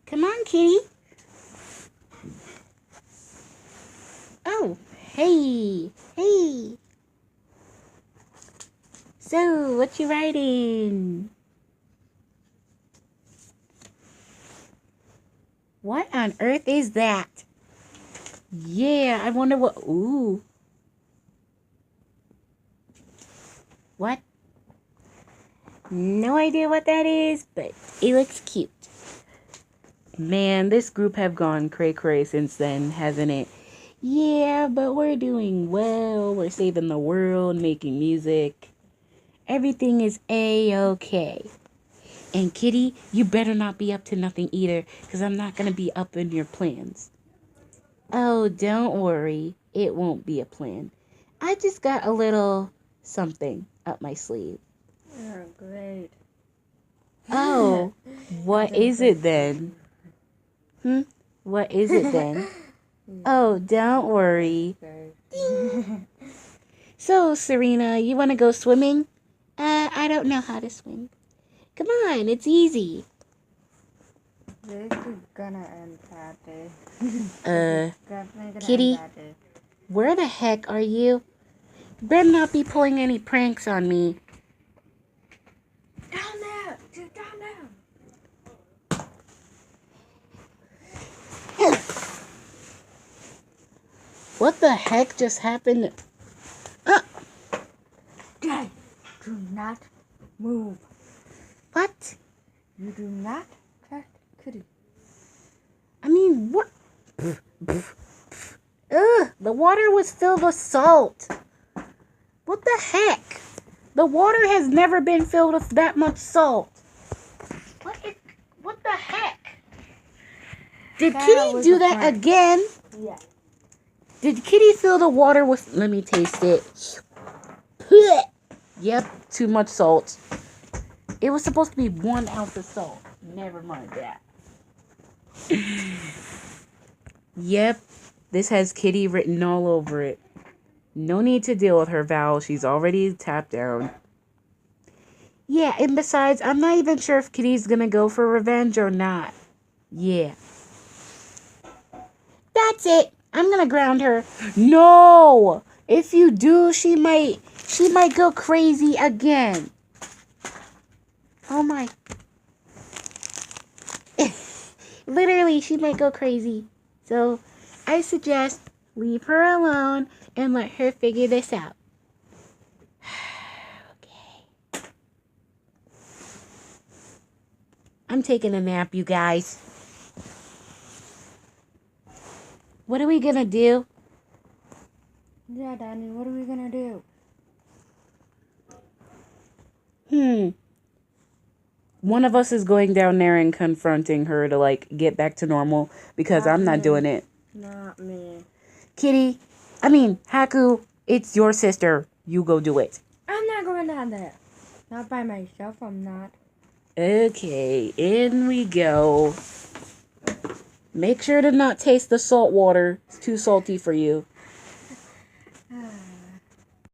Come on, kitty. Oh, hey. Hey. So, what you writing? What on earth is that? Yeah, I wonder what... Ooh. What? No idea what that is, but it looks cute. Man, this group have gone cray-cray since then, hasn't it? Yeah, but we're doing well. We're saving the world, making music. Everything is A-okay. And Kitty, you better not be up to nothing either, because I'm not going to be up in your plans. Oh, don't worry. It won't be a plan. I just got a little something up my sleeve. Oh, great. Oh, what is it then? What is it then? Oh, don't worry. So, Serena, you want to go swimming? I don't know how to swim. Come on, it's easy. This is gonna end badly. Kitty, where the heck are you? Better not be pulling any pranks on me. Down there! Just down there! What the heck just happened? Dad, do not move. What? You do not touch Kitty. I mean, what? Ugh, the water was filled with salt. What the heck? The water has never been filled with that much salt. What the heck? Did Kitty do that again? Yeah. Did Kitty fill the water with... Let me taste it. Yep, too much salt. It was supposed to be 1 ounce of salt. Never mind that. Yep, this has Kitty written all over it. No need to deal with her, Val. She's already tapped down. Yeah, and besides, I'm not even sure if Kitty's gonna go for revenge or not. Yeah. That's it. I'm gonna ground her. No! If you do, she might go crazy again. Oh my. Literally, she might go crazy. So, I suggest leave her alone and let her figure this out. Okay. I'm taking a nap, you guys. What are we gonna do? Yeah, Danny, what are we gonna do? One of us is going down there and confronting her to, like, get back to normal, because I'm not doing it. Not me. Kitty, Haku, it's your sister. You go do it. I'm not going down there. Not by myself, I'm not. Okay, in we go. Make sure to not taste the salt water. It's too salty for you.